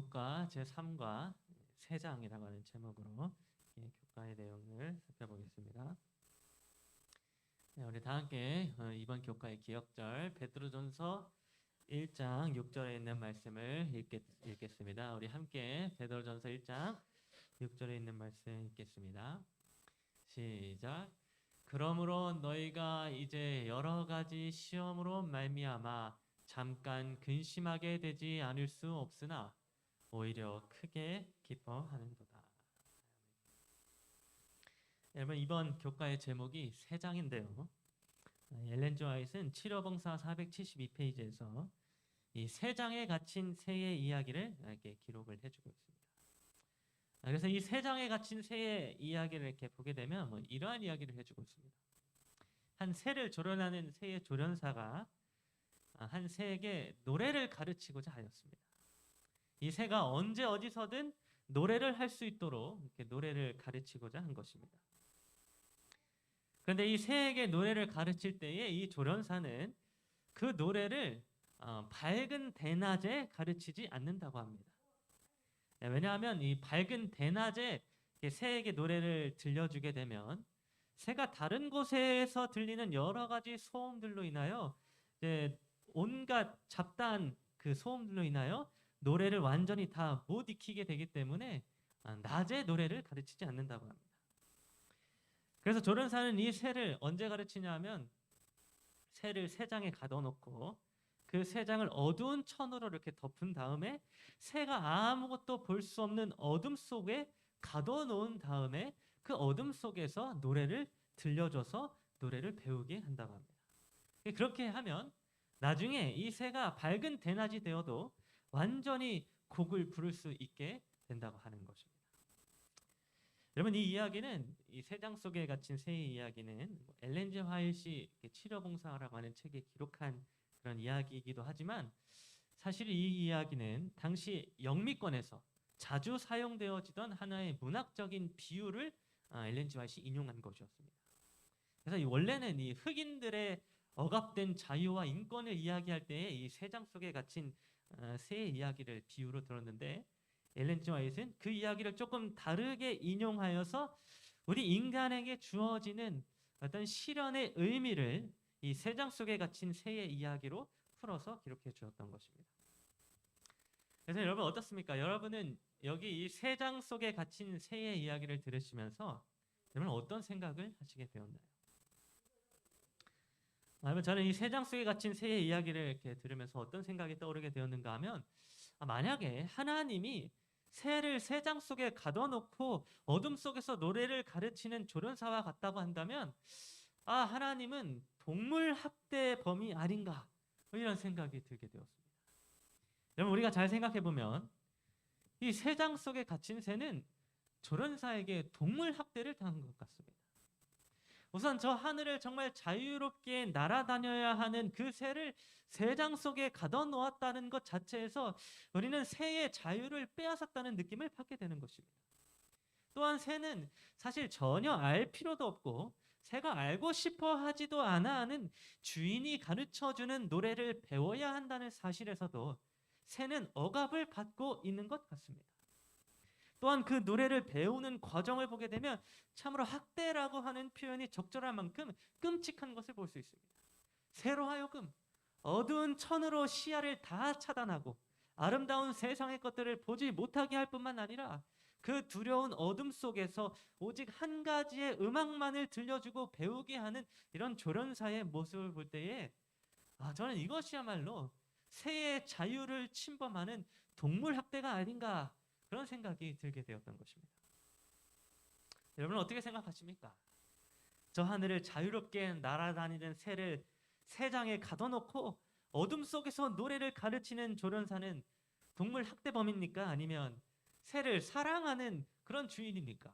교과 제3과 세장이라고 하는 제목으로 교과의 내용을 살펴보겠습니다. 네, 우리 다 함께 이번 교과의 기억절 베드로전서 1장 6절에 있는 말씀을 읽겠습니다. 우리 함께 베드로전서 1장 6절에 있는 말씀 읽겠습니다. 시작. 그러므로 너희가 이제 여러 가지 시험으로 말미암아 잠깐 근심하게 되지 않을 수 없으나 오히려 크게 기뻐하는도다. 여러분, 이번 교과의 제목이 세 장인데요. 엘렌 G. 화이트는 치료봉사 472페이지에서 이 세 장에 갇힌 새의 이야기를 이렇게 기록을 해주고 있습니다. 그래서 이 세 장에 갇힌 새의 이야기를 이렇게 보게 되면 이러한 이야기를 해주고 있습니다. 한 새를 조련하는 새의 조련사가 한 새에게 노래를 가르치고자 하였습니다. 이 새가 언제 어디서든 노래를 할 수 있도록 이렇게 노래를 가르치고자 한 것입니다. 그런데 이 새에게 노래를 가르칠 때에 이 조련사는 그 노래를 밝은 대낮에 가르치지 않는다고 합니다. 왜냐하면 이 밝은 대낮에 새에게 노래를 들려주게 되면 새가 다른 곳에서 들리는 여러 가지 소음들로 인하여 온갖 잡다한 그 소음들로 인하여 노래를 완전히 다 못 익히게 되기 때문에 낮에 노래를 가르치지 않는다고 합니다. 그래서 조련사는 이 새를 언제 가르치냐 하면 새를 새 장에 가둬놓고 그 새 장을 어두운 천으로 이렇게 덮은 다음에 새가 아무것도 볼 수 없는 어둠 속에 가둬놓은 다음에 그 어둠 속에서 노래를 들려줘서 노래를 배우게 한다고 합니다. 그렇게 하면 나중에 이 새가 밝은 대낮이 되어도 완전히 곡을 부를 수 있게 된다고 하는 것입니다. 여러분, 이 이야기는 이 세 장 속에 갇힌 새의 이야기는 엘렌 G. 화이트이 치료봉사라고 하는 책에 기록한 그런 이야기이기도 하지만 사실 이 이야기는 당시 영미권에서 자주 사용되어지던 하나의 문학적인 비유를 엘렌 G. 화이트이 인용한 것이었습니다. 그래서 원래는 이 흑인들의 억압된 자유와 인권을 이야기할 때에 이 세 장 속에 갇힌 새의 이야기를 비유로 들었는데 엘렌 G. 화이트는 그 이야기를 조금 다르게 인용하여서 우리 인간에게 주어지는 어떤 시련의 의미를 이 세 장 속에 갇힌 새의 이야기로 풀어서 기록해 주었던 것입니다. 그래서 여러분 어떻습니까? 여러분은 여기 이 세 장 속에 갇힌 새의 이야기를 들으시면서 여러분 어떤 생각을 하시게 되었나요? 저는 이 세 장 속에 갇힌 새의 이야기를 이렇게 들으면서 어떤 생각이 떠오르게 되었는가 하면 만약에 하나님이 새를 세 장 속에 가둬놓고 어둠 속에서 노래를 가르치는 조련사와 같다고 한다면 하나님은 동물 학대 범이 아닌가 이런 생각이 들게 되었습니다. 여러분 우리가 잘 생각해 보면 이 세 장 속에 갇힌 새는 조련사에게 동물 학대를 당한 것 같습니다. 우선 저 하늘을 정말 자유롭게 날아다녀야 하는 그 새를 세 장 속에 가둬놓았다는 것 자체에서 우리는 새의 자유를 빼앗았다는 느낌을 받게 되는 것입니다. 또한 새는 사실 전혀 알 필요도 없고 새가 알고 싶어 하지도 않아 하는 주인이 가르쳐주는 노래를 배워야 한다는 사실에서도 새는 억압을 받고 있는 것 같습니다. 또한 그 노래를 배우는 과정을 보게 되면 참으로 학대라고 하는 표현이 적절할 만큼 끔찍한 것을 볼 수 있습니다. 새로 하여금 어두운 천으로 시야를 다 차단하고 아름다운 세상의 것들을 보지 못하게 할 뿐만 아니라 그 두려운 어둠 속에서 오직 한 가지의 음악만을 들려주고 배우게 하는 이런 조련사의 모습을 볼 때에 저는 이것이야말로 새의 자유를 침범하는 동물 학대가 아닌가 그런 생각이 들게 되었던 것입니다. 여러분은 어떻게 생각하십니까? 저 하늘을 자유롭게 날아다니는 새를 새 장에 가둬놓고 어둠 속에서 노래를 가르치는 조련사는 동물 학대범입니까? 아니면 새를 사랑하는 그런 주인입니까?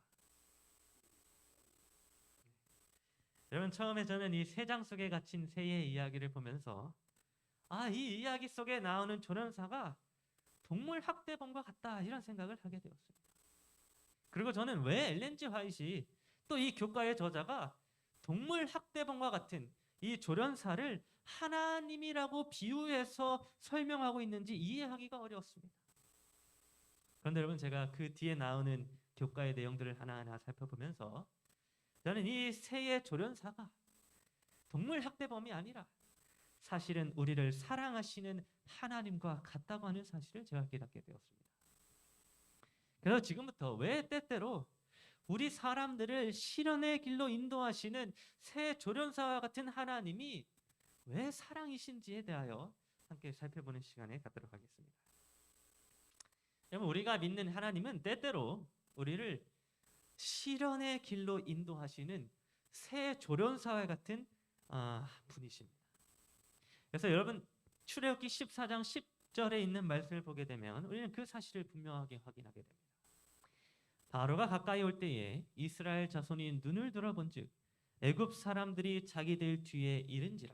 여러분 처음에 저는 이 세 장 속에 갇힌 새의 이야기를 보면서 이 이야기 속에 나오는 조련사가 동물 학대범과 같다 이런 생각을 하게 되었습니다. 그리고 저는 왜 엘렌 G. 화이트이 또 이 교과의 저자가 동물 학대범과 같은 이 조련사를 하나님이라고 비유해서 설명하고 있는지 이해하기가 어려웠습니다. 그런데 여러분, 제가 그 뒤에 나오는 교과의 내용들을 하나하나 살펴보면서 저는 이 새의 조련사가 동물 학대범이 아니라 사실은 우리를 사랑하시는 하나님과 같다고 하는 사실을 제가 깨닫게 되었습니다. 그래서 지금부터 왜 때때로 우리 사람들을 실현의 길로 인도하시는 새 조련사와 같은 하나님이 왜 사랑이신지에 대하여 함께 살펴보는 시간에 갖도록 하겠습니다. 여러분, 우리가 믿는 하나님은 때때로 우리를 실현의 길로 인도하시는 새 조련사와 같은 분이십니다. 그래서 여러분, 출애굽기 14장 10절에 있는 말씀을 보게 되면 우리는 그 사실을 분명하게 확인하게 됩니다. 바로가 가까이 올 때에 이스라엘 자손이 눈을 들어본즉 애굽 사람들이 자기들 뒤에 이른지라.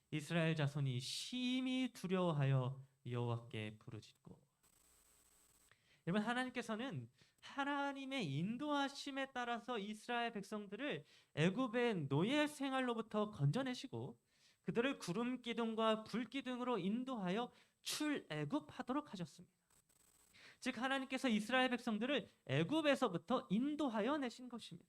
이스라엘 자손이 심히 두려워하여 여호와께 부르짖고. 여러분, 하나님께서는 하나님의 인도하심에 따라서 이스라엘 백성들을 애굽의 노예 생활로부터 건져내시고 그들을 구름 기둥과 불 기둥으로 인도하여 출애굽하도록 하셨습니다. 즉, 하나님께서 이스라엘 백성들을 애굽에서부터 인도하여 내신 것입니다.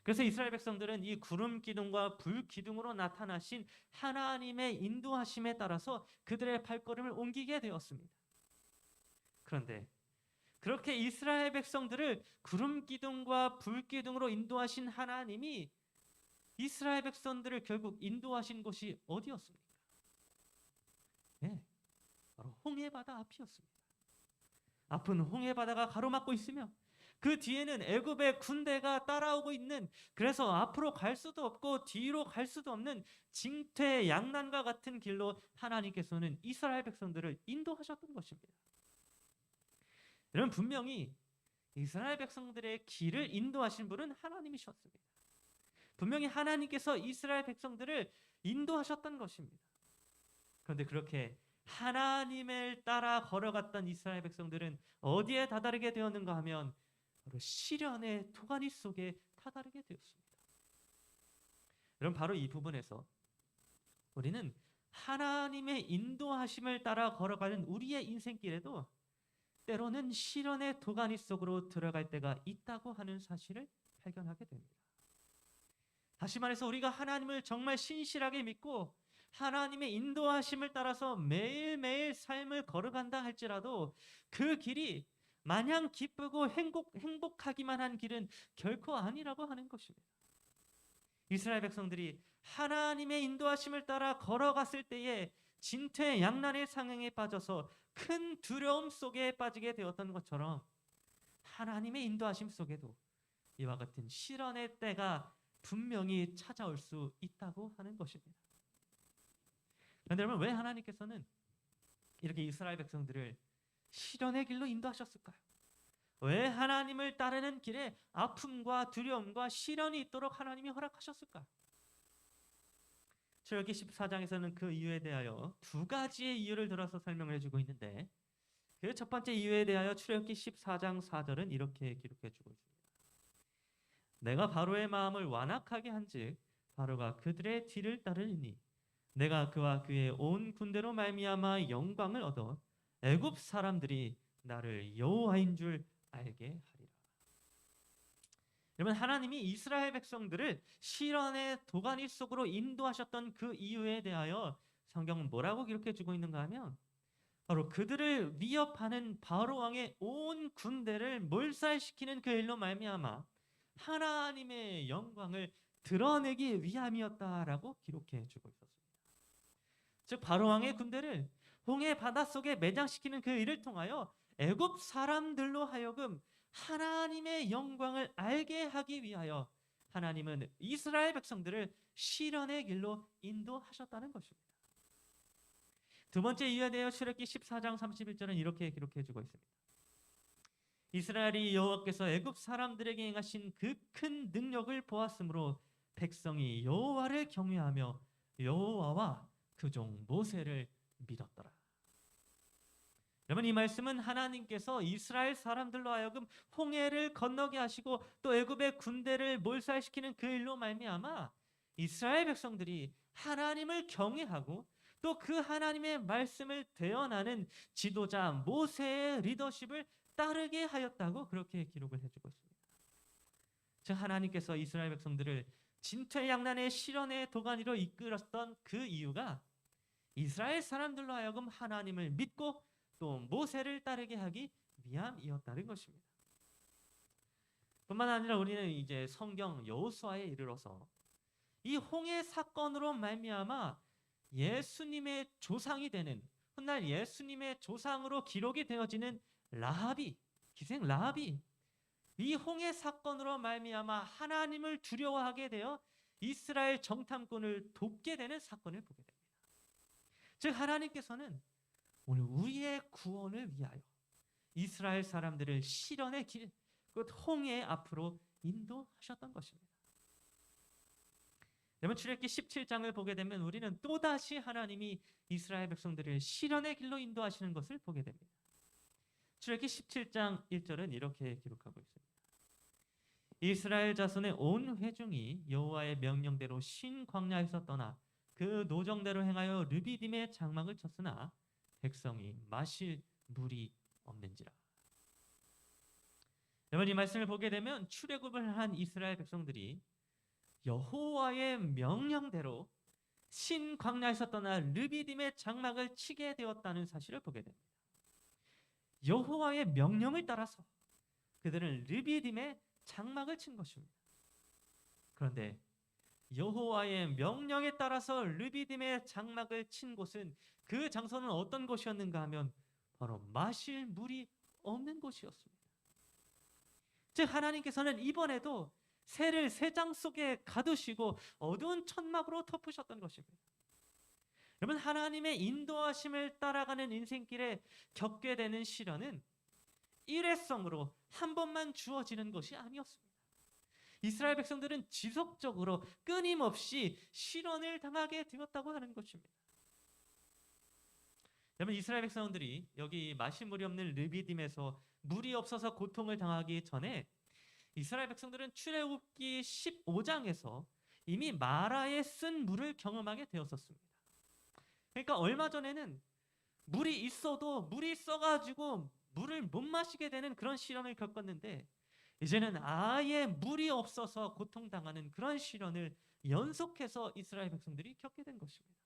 그래서 이스라엘 백성들은 이 구름 기둥과 불 기둥으로 나타나신 하나님의 인도하심에 따라서 그들의 발걸음을 옮기게 되었습니다. 그런데 그렇게 이스라엘 백성들을 구름 기둥과 불 기둥으로 인도하신 하나님이 이스라엘 백성들을 결국 인도하신 곳이 어디였습니까? 네, 바로 홍해바다 앞이었습니다. 앞은 홍해바다가 가로막고 있으며 그 뒤에는 애굽의 군대가 따라오고 있는, 그래서 앞으로 갈 수도 없고 뒤로 갈 수도 없는 징퇴양난과 같은 길로 하나님께서는 이스라엘 백성들을 인도하셨던 것입니다. 여러분, 분명히 이스라엘 백성들의 길을 인도하신 분은 하나님이셨습니다. 분명히 하나님께서 이스라엘 백성들을 인도하셨던 것입니다. 그런데 그렇게 하나님을 따라 걸어갔던 이스라엘 백성들은 어디에 다다르게 되었는가 하면 바로 시련의 도가니 속에 다다르게 되었습니다. 여러분, 바로 이 부분에서 우리는 하나님의 인도하심을 따라 걸어가는 우리의 인생길에도 때로는 시련의 도가니 속으로 들어갈 때가 있다고 하는 사실을 발견하게 됩니다. 다시 말해서 우리가 하나님을 정말 신실하게 믿고 하나님의 인도하심을 따라서 매일매일 삶을 걸어간다 할지라도 그 길이 마냥 기쁘고 행복하기만 한 길은 결코 아니라고 하는 것입니다. 이스라엘 백성들이 하나님의 인도하심을 따라 걸어갔을 때에 진퇴양난의 상황에 빠져서 큰 두려움 속에 빠지게 되었던 것처럼 하나님의 인도하심 속에도 이와 같은 시련의 때가 분명히 찾아올 수 있다고 하는 것입니다. 그런데 여러분, 왜 하나님께서는 이렇게 이스라엘 백성들을 시련의 길로 인도하셨을까요? 왜 하나님을 따르는 길에 아픔과 두려움과 시련이 있도록 하나님이 허락하셨을까요? 출애굽기 14장에서는 그 이유에 대하여 두 가지의 이유를 들어서 설명을 해주고 있는데, 그 첫 번째 이유에 대하여 출애굽기 14장 4절은 이렇게 기록해주고 있습니다. 내가 바로의 마음을 완악하게 한즉 바로가 그들의 뒤를 따르니 내가 그와 그의 온 군대로 말미암아 영광을 얻어 애굽 사람들이 나를 여호와인 줄 알게 하리라. 여러분, 하나님이 이스라엘 백성들을 시련의 도가니 속으로 인도하셨던 그 이유에 대하여 성경은 뭐라고 기록해주고 있는가 하면 바로 그들을 위협하는 바로 왕의 온 군대를 몰살시키는 그 일로 말미암아 하나님의 영광을 드러내기 위함이었다라고 기록해주고 있었습니다. 즉, 바로 왕의 군대를 홍해 바다 속에 매장시키는 그 일을 통하여 애굽 사람들로 하여금 하나님의 영광을 알게 하기 위하여 하나님은 이스라엘 백성들을 시련의 길로 인도하셨다는 것입니다. 두 번째 이유에 대하여 출애굽기 14장 31절은 이렇게 기록해주고 있습니다. 이스라엘이 여호와께서 애굽 사람들에게 행하신 그 큰 능력을 보았으므로 백성이 여호와를 경외하며 여호와와 그 종 모세를 믿었더라. 여러분, 이 말씀은 하나님께서 이스라엘 사람들로 하여금 홍해를 건너게 하시고 또 애굽의 군대를 몰살시키는 그 일로 말미암아 이스라엘 백성들이 하나님을 경외하고 또 그 하나님의 말씀을 대언하는 지도자 모세의 리더십을 따르게 하였다고 그렇게 기록을 해주고 있습니다. 즉 하나님께서 이스라엘 백성들을 진퇴양난의 시련의 도가니로 이끌었던 그 이유가 이스라엘 사람들로 하여금 하나님을 믿고 또 모세를 따르게 하기 위함이었다는 것입니다. 뿐만 아니라 우리는 이제 성경 여호수아에 이르러서 이 홍해 사건으로 말미암아 예수님의 조상이 되는, 훗날 예수님의 조상으로 기록이 되어지는 라합이, 기생 라합이 이 홍해 사건으로 말미암아 하나님을 두려워하게 되어 이스라엘 정탐꾼을 돕게 되는 사건을 보게 됩니다. 즉 하나님께서는 오늘 우리의 구원을 위하여 이스라엘 사람들을 시련의 길, 그 홍해 앞으로 인도하셨던 것입니다. 여러분 출애굽기 17장을 보게 되면 우리는 또다시 하나님이 이스라엘 백성들을 시련의 길로 인도하시는 것을 보게 됩니다. 출애굽기 17장 1절은 이렇게 기록하고 있습니다. 이스라엘 자손의 온 회중이 여호와의 명령대로 신 광야에서 떠나 그 노정대로 행하여 르비딤의 장막을 쳤으나 백성이 마실 물이 없는지라. 여러분 이 말씀을 보게 되면 출애굽을 한 이스라엘 백성들이 여호와의 명령대로 신 광야에서 떠나 르비딤의 장막을 치게 되었다는 사실을 보게 됩니다. 여호와의 명령을 따라서 그들은 르비딤의 장막을 친 것입니다. 그런데 여호와의 명령에 따라서 르비딤의 장막을 친 곳은, 그 장소는 어떤 곳이었는가 하면 바로 마실 물이 없는 곳이었습니다. 즉 하나님께서는 이번에도 새를 새장 속에 가두시고 어두운 천막으로 덮으셨던 것입니다. 여러분 하나님의 인도하심을 따라가는 인생길에 겪게 되는 시련은 일회성으로 한 번만 주어지는 것이 아니었습니다. 이스라엘 백성들은 지속적으로 끊임없이 시련을 당하게 되었다고 하는 것입니다. 여러분 이스라엘 백성들이 여기 마실 물이 없는 르비딤에서 물이 없어서 고통을 당하기 전에 이스라엘 백성들은 출애굽기 15장에서 이미 마라에 쓴 물을 경험하게 되었었습니다. 그러니까 얼마 전에는 물이 있어도 물이 써가지고 물을 못 마시게 되는 그런 시련을 겪었는데 이제는 아예 물이 없어서 고통당하는 그런 시련을 연속해서 이스라엘 백성들이 겪게 된 것입니다.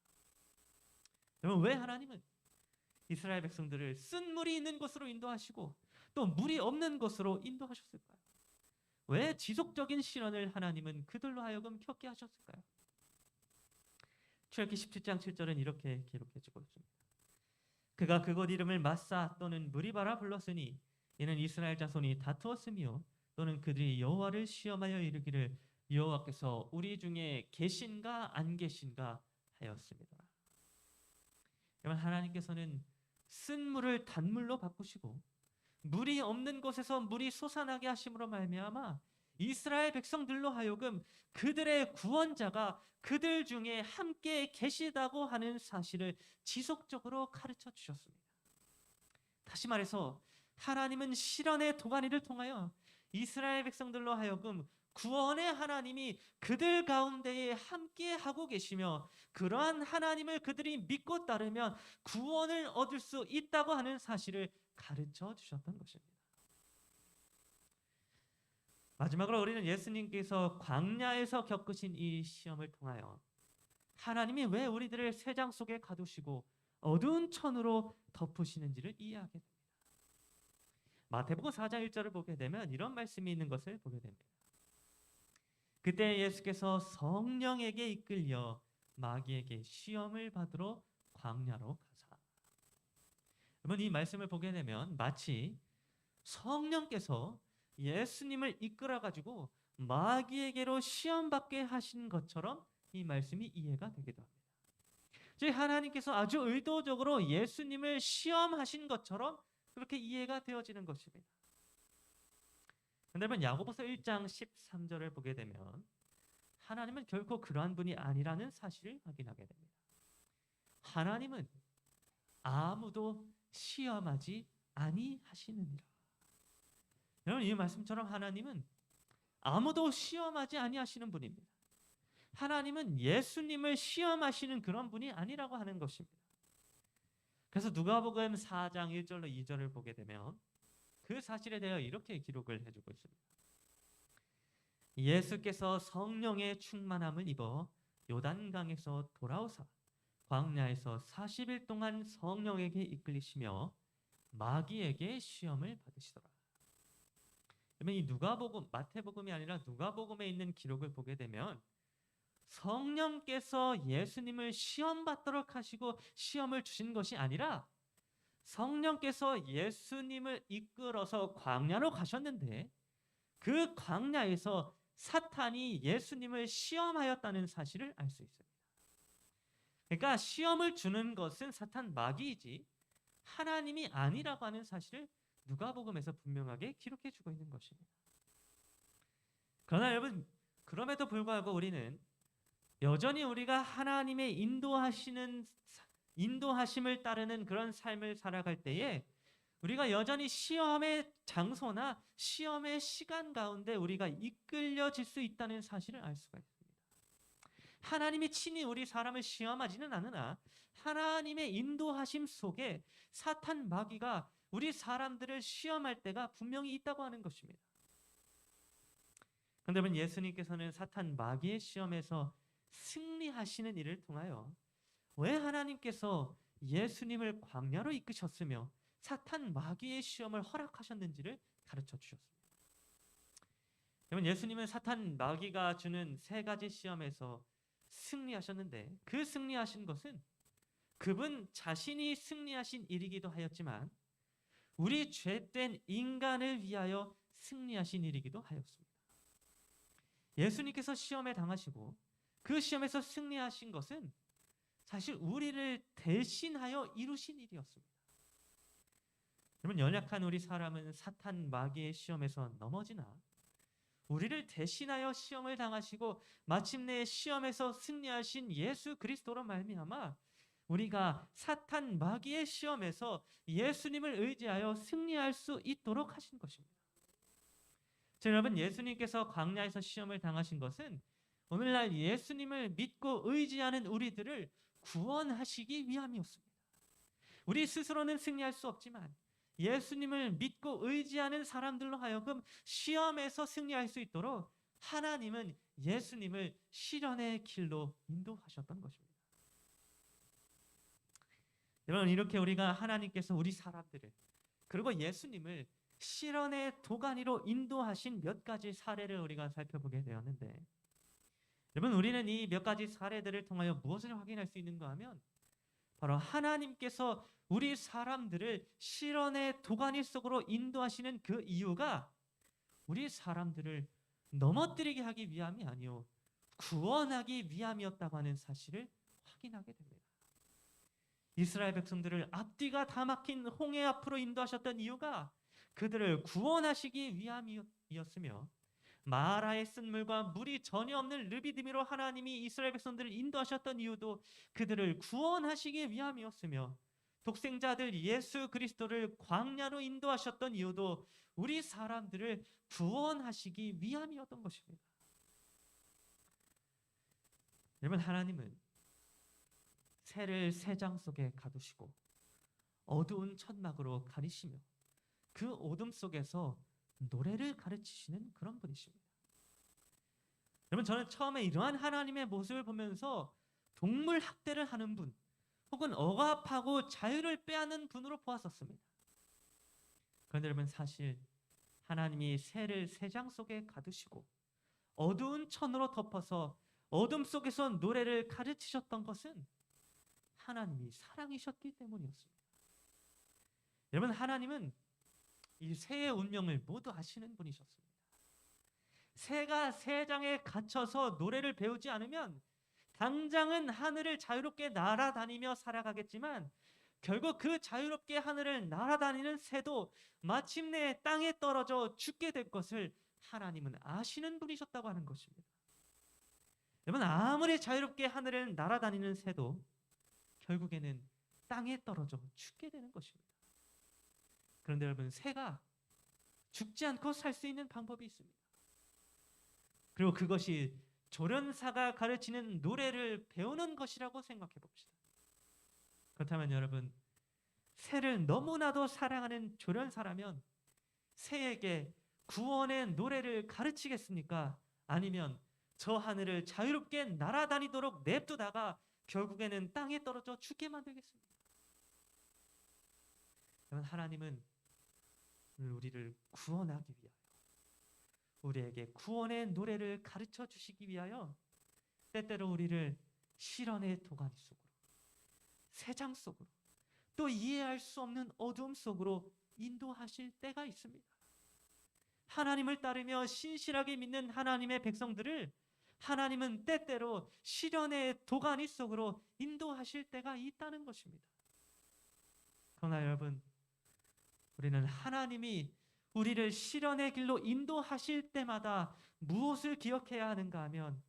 여러분 왜 하나님은 이스라엘 백성들을 쓴 물이 있는 곳으로 인도하시고 또 물이 없는 곳으로 인도하셨을까요? 왜 지속적인 시련을 하나님은 그들로 하여금 겪게 하셨을까요? 출애굽기 17장 7절은 이렇게 기록해주고 있습니다. 그가 그곳 이름을 마사 또는 무리바라 불렀으니 이는 이스라엘 자손이 다투었으며 또는 그들이 여호와를 시험하여 이르기를 여호와께서 우리 중에 계신가 안 계신가 하였습니다. 여러분 하나님께서는 쓴 물을 단물로 바꾸시고 물이 없는 곳에서 물이 솟아나게 하심으로 말미암아 이스라엘 백성들로 하여금 그들의 구원자가 그들 중에 함께 계시다고 하는 사실을 지속적으로 가르쳐 주셨습니다. 다시 말해서 하나님은 시련의 도가니를 통하여 이스라엘 백성들로 하여금 구원의 하나님이 그들 가운데에 함께 하고 계시며 그러한 하나님을 그들이 믿고 따르면 구원을 얻을 수 있다고 하는 사실을 가르쳐 주셨던 것입니다. 마지막으로 우리는 예수님께서 광야에서 겪으신 이 시험을 통하여 하나님이 왜 우리들을 쇠장 속에 가두시고 어두운 천으로 덮으시는지를 이해하게 됩니다. 마태복음 4장 1절을 보게 되면 이런 말씀이 있는 것을 보게 됩니다. 그때 예수께서 성령에게 이끌려 마귀에게 시험을 받으러 광야로 가사. 여러분 이 말씀을 보게 되면 마치 성령께서 예수님을 이끌어 가지고 마귀에게로 시험 받게 하신 것처럼 이 말씀이 이해가 되기도 합니다. 즉 하나님께서 아주 의도적으로 예수님을 시험하신 것처럼 그렇게 이해가 되어지는 것입니다. 그런데 야고보서 1장 13절을 보게 되면 하나님은 결코 그러한 분이 아니라는 사실을 확인하게 됩니다. 하나님은 아무도 시험하지 아니하시느니라. 여러분 이 말씀처럼 하나님은 아무도 시험하지 아니하시는 분입니다. 하나님은 예수님을 시험하시는 그런 분이 아니라고 하는 것입니다. 그래서 누가복음 4장 1절로 2절을 보게 되면 그 사실에 대해 이렇게 기록을 해주고 있습니다. 예수께서 성령의 충만함을 입어 요단강에서 돌아오사 광야에서 40일 동안 성령에게 이끌리시며 마귀에게 시험을 받으시더라. 그러면 이 누가복음, 마태복음이 아니라 누가복음에 있는 기록을 보게 되면 성령께서 예수님을 시험 받도록 하시고 시험을 주신 것이 아니라 성령께서 예수님을 이끌어서 광야로 가셨는데 그 광야에서 사탄이 예수님을 시험하였다는 사실을 알 수 있습니다. 그러니까 시험을 주는 것은 사탄 마귀이지 하나님이 아니라고 하는 사실을 누가복음에서 분명하게 기록해 주고 있는 것입니다. 그러나 여러분, 그럼에도 불구하고 우리는 여전히 우리가 하나님의 인도하심을 따르는 그런 삶을 살아갈 때에 우리가 여전히 시험의 장소나 시험의 시간 가운데 우리가 이끌려질 수 있다는 사실을 알 수가 있습니다. 하나님이 친히 우리 사람을 시험하지는 않으나 하나님의 인도하심 속에 사탄 마귀가 우리 사람들을 시험할 때가 분명히 있다고 하는 것입니다. 그런데 여러분, 예수님께서는 사탄 마귀의 시험에서 승리하시는 일을 통하여 왜 하나님께서 예수님을 광야로 이끄셨으며 사탄 마귀의 시험을 허락하셨는지를 가르쳐 주셨습니다. 여러분, 예수님은 사탄 마귀가 주는 세 가지 시험에서 승리하셨는데 그 승리하신 것은 그분 자신이 승리하신 일이기도 하였지만 우리 죄된 인간을 위하여 승리하신 일이기도 하였습니다. 예수님께서 시험에 당하시고 그 시험에서 승리하신 것은 사실 우리를 대신하여 이루신 일이었습니다. 여러분, 연약한 우리 사람은 사탄 마귀의 시험에서 넘어지나 우리를 대신하여 시험을 당하시고 마침내 시험에서 승리하신 예수 그리스도로 말미암아 우리가 사탄 마귀의 시험에서 예수님을 의지하여 승리할 수 있도록 하신 것입니다. 여러분, 예수님께서 광야에서 시험을 당하신 것은 오늘날 예수님을 믿고 의지하는 우리들을 구원하시기 위함이었습니다. 우리 스스로는 승리할 수 없지만 예수님을 믿고 의지하는 사람들로 하여금 시험에서 승리할 수 있도록 하나님은 예수님을 시련의 길로 인도하셨던 것입니다. 여러분, 이렇게 우리가 하나님께서 우리 사람들을 그리고 예수님을 시련의 도가니로 인도하신 몇 가지 사례를 우리가 살펴보게 되었는데, 여러분, 우리는 이 몇 가지 사례들을 통하여 무엇을 확인할 수 있는가 하면 바로 하나님께서 우리 사람들을 시련의 도가니 속으로 인도하시는 그 이유가 우리 사람들을 넘어뜨리게 하기 위함이 아니요 구원하기 위함이었다고 하는 사실을 확인하게 됩니다. 이스라엘 백성들을 앞뒤가 다 막힌 홍해 앞으로 인도하셨던 이유가 그들을 구원하시기 위함이었으며 마라의 쓴물과 물이 전혀 없는 르비디미로 하나님이 이스라엘 백성들을 인도하셨던 이유도 그들을 구원하시기 위함이었으며 독생자들 예수 그리스도를 광야로 인도하셨던 이유도 우리 사람들을 구원하시기 위함이었던 것입니다. 여러분, 하나님은 새를 새장 속에 가두시고 어두운 천막으로 가리시며 그 어둠 속에서 노래를 가르치시는 그런 분이십니다. 여러분, 저는 처음에 이러한 하나님의 모습을 보면서 동물 학대를 하는 분 혹은 억압하고 자유를 빼앗는 분으로 보았었습니다. 그런데 여러분, 사실 하나님이 새를 새장 속에 가두시고 어두운 천으로 덮어서 어둠 속에서 노래를 가르치셨던 것은 하나님이 사랑이셨기 때문이었습니다. 여러분, 하나님은 이 새의 운명을 모두 아시는 분이셨습니다. 새가 새장에 갇혀서 노래를 배우지 않으면 당장은 하늘을 자유롭게 날아다니며 살아가겠지만 결국 그 자유롭게 하늘을 날아다니는 새도 마침내 땅에 떨어져 죽게 될 것을 하나님은 아시는 분이셨다고 하는 것입니다. 여러분, 아무리 자유롭게 하늘을 날아다니는 새도 결국에는 땅에 떨어져 죽게 되는 것입니다. 그런데 여러분, 새가 죽지 않고 살 수 있는 방법이 있습니다. 그리고 그것이 조련사가 가르치는 노래를 배우는 것이라고 생각해 봅시다. 그렇다면 여러분, 새를 너무나도 사랑하는 조련사라면 새에게 구원의 노래를 가르치겠습니까? 아니면 저 하늘을 자유롭게 날아다니도록 냅두다가 결국에는 땅에 떨어져 죽게 만들겠습니까? 여러분, 하나님은 오늘 우리를 구원하기 위하여, 우리에게 구원의 노래를 가르쳐 주시기 위하여 때때로 우리를 시련의 도가니 속으로, 세장 속으로, 또 이해할 수 없는 어둠 속으로 인도하실 때가 있습니다. 하나님을 따르며 신실하게 믿는 하나님의 백성들을 하나님은 때때로 시련의 도가니 속으로 인도하실 때가 있다는 것입니다. 그러나 여러분, 우리는 하나님이 우리를 시련의 길로 인도하실 때마다 무엇을 기억해야 하는가 하면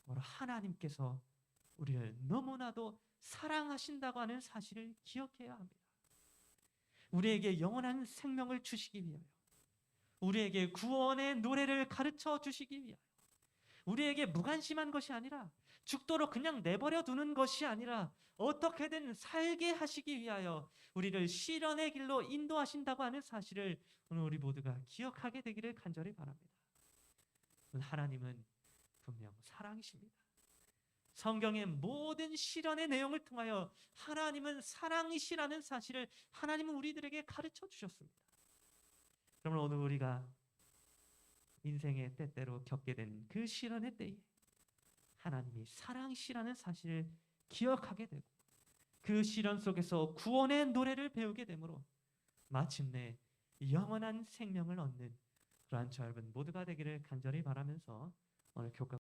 바로 하나님께서 우리를 너무나도 사랑하신다고 하는 사실을 기억해야 합니다. 우리에게 영원한 생명을 주시기 위하여, 우리에게 구원의 노래를 가르쳐 주시기 위하여, 우리에게 무관심한 것이 아니라, 죽도록 그냥 내버려 두는 것이 아니라 어떻게든 살게 하시기 위하여 우리를 시련의 길로 인도하신다고 하는 사실을 오늘 우리 모두가 기억하게 되기를 간절히 바랍니다. 하나님은 분명 사랑이십니다. 성경의 모든 시련의 내용을 통하여 하나님은 사랑이시라는 사실을 하나님은 우리들에게 가르쳐 주셨습니다. 그러면 오늘 우리가 인생의 때때로 겪게 된 그 시련의 때에 하나님이 사랑이시라는 사실을 기억하게 되고 그 시련 속에서 구원의 노래를 배우게 되므로 마침내 영원한 생명을 얻는 그러한 저 여러분 모두가 되기를 간절히 바라면서 오늘 교과